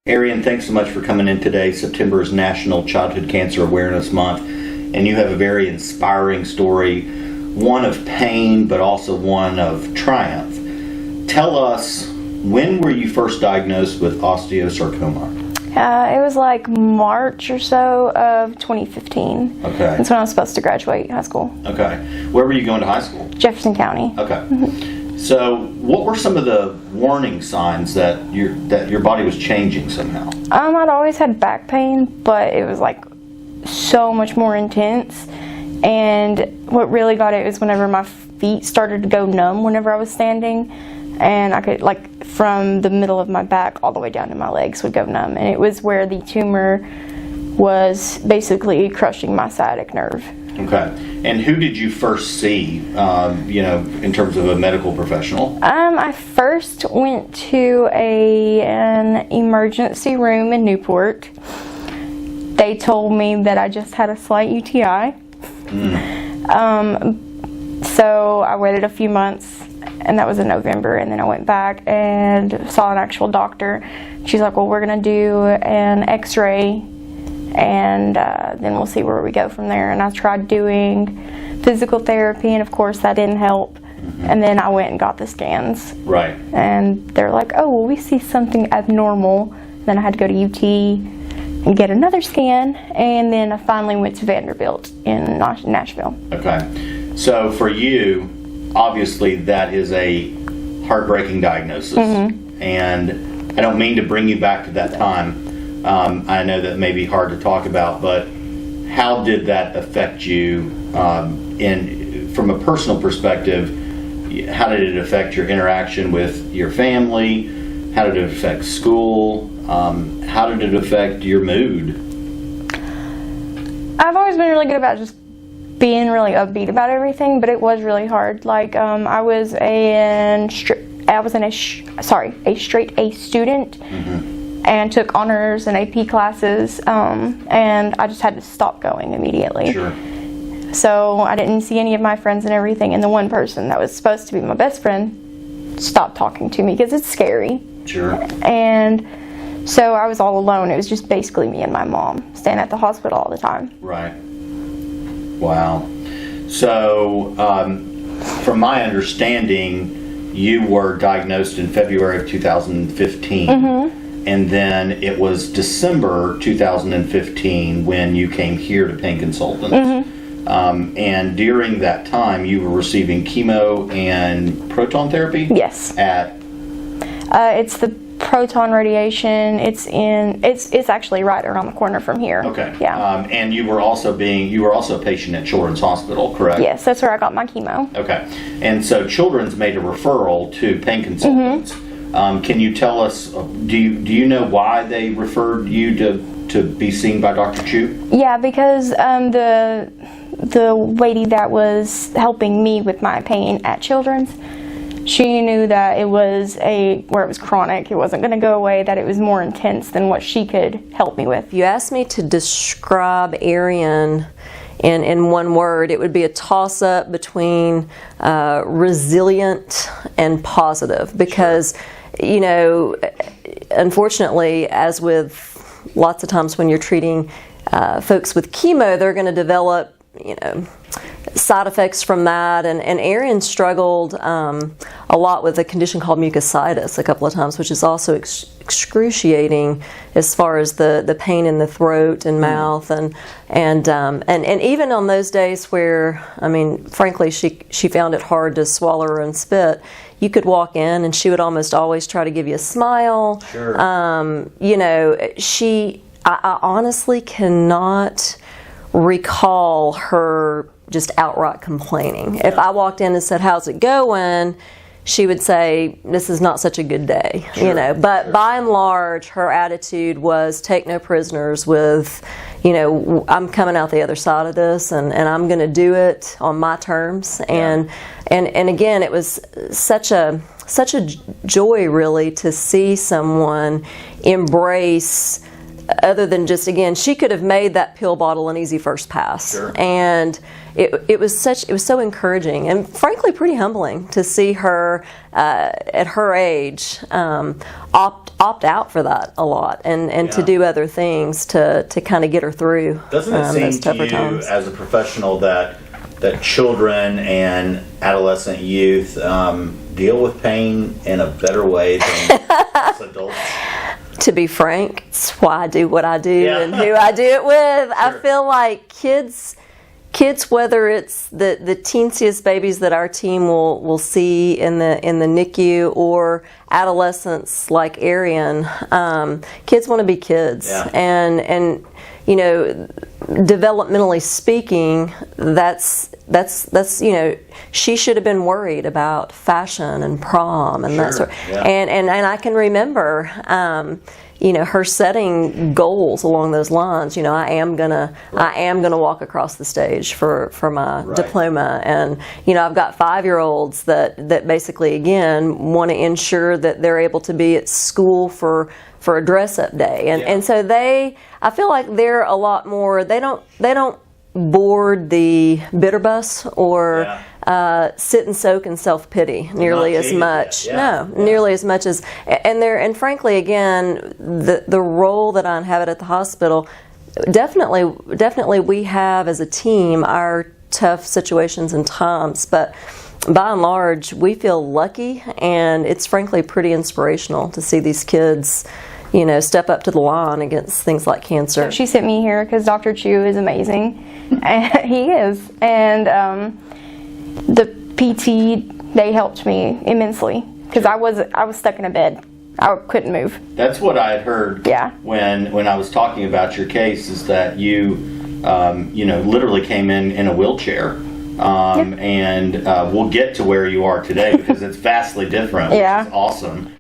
Arian, thanks so much for coming in today. September is National Childhood Cancer Awareness Month, and you have a very inspiring story, one of pain, but also one of triumph. Tell us, when were you first diagnosed with osteosarcoma? It was like March or so of 2015. Okay. That's when I was supposed to graduate high school. Okay. Where were you going to high school? Jefferson County. Okay. So, what were some of the warning signs that your body was changing somehow? I'd always had back pain, but it was like so much more intense. And what really got it was whenever my feet started to go numb whenever I was standing, and I could, like, from the middle of my back all the way down to my legs would go numb. And it was where the tumor was basically crushing my sciatic nerve. Okay. And who did you first see, in terms of a medical professional? I first went to an emergency room in Newport. They told me that I just had a slight UTI. So I waited a few months, and that was in November, and then I went back and saw an actual doctor. She's like, well, we're going to do an x-ray, and then we'll see where we go from there. And I tried doing physical therapy, and of course that didn't help. And then I went and got the scans. Right. And they're like, oh, well, we see something abnormal. Then I had to go to UT and get another scan, and then I finally went to Vanderbilt in Nashville. Okay. So for you, obviously that is a heartbreaking diagnosis. And I don't mean to bring you back to that time. I know that may be hard to talk about, but how did that affect you from a personal perspective? How did it affect your interaction with your family? How did it affect school? How did it affect your mood? I've always been really good about just being really upbeat about everything, but it was really hard. Like, I was a straight A student, and took honors and AP classes, and I just had to stop going immediately. Sure. So I didn't see any of my friends and everything, and the one person that was supposed to be my best friend stopped talking to me because it's scary. Sure. And so I was all alone. It was just basically me and my mom staying at the hospital all the time. Right. Wow. So, from my understanding, you were diagnosed in February of 2015. And then it was December 2015 when you came here to Pain Consultants. And during that time, you were receiving chemo and proton therapy? Yes. It's the proton radiation. It's actually right around the corner from here. Okay. Yeah. And you were also a patient at Children's Hospital, correct? Yes, that's where I got my chemo. Okay. And so Children's made a referral to Pain Consultants. Can you tell us, do you know why they referred you to be seen by Dr. Choo? Yeah, because the lady that was helping me with my pain at Children's, she knew that it was where it was chronic, it wasn't going to go away, that it was more intense than what she could help me with. If you asked me to describe Arian in one word, it would be a toss-up between resilient and positive, because unfortunately, as with lots of times when you're treating folks with chemo, they're going to develop side effects from that, and Arian struggled a lot with a condition called mucositis a couple of times, which is also excruciating as far as the pain in the throat and mouth, and even on those days where, frankly, she found it hard to swallow her own spit. You could walk in and she would almost always try to give you a smile. Sure. I honestly cannot recall her just outright complaining. Yeah. If I walked in and said, "How's it going?" she would say, "This is not such a good day." Sure. But by and large, her attitude was take no prisoners with, I'm coming out the other side of this, and I'm going to do it on my terms. Yeah. And again, it was such a joy, really, to see someone embrace other than just, again, she could have made that pill bottle an easy first pass. Sure. And it was so encouraging and frankly pretty humbling to see her at her age opt out for that a lot and to do other things to kind of get her through Doesn't it seem those to tougher you times. as a professional that children and adolescent youth deal with pain in a better way than us adults? To be frank, it's why I do what I do Yeah. and who I do it with. Sure. I feel like kids, whether it's the teensiest babies that our team will see in the NICU or adolescents like Arian, kids want to be kids, Yeah. and you know, developmentally speaking, that's she should have been worried about fashion and prom and that Sure, sort. yeah. And I can remember, her setting goals along those lines. I am gonna walk across the stage for my diploma, and I've got 5-year-olds that basically again want to ensure that they're able to be at school for a dress-up day, and so I feel like they're a lot more. They don't board the bitter bus or sit and soak in self-pity nearly as much. Nearly as much as, and frankly, again, the role that I inhabit at the hospital, definitely we have as a team our tough situations and times, but by and large, we feel lucky, and it's frankly pretty inspirational to see these kids step up to the line against things like cancer. She sent me here because Dr. Choo is amazing. And he is. And the PT, they helped me immensely because I was stuck in a bed. I couldn't move. That's what I had heard. Yeah. When I was talking about your case, is that you literally came in a wheelchair, and we'll get to where you are today because it's vastly different. Yeah. Which is awesome.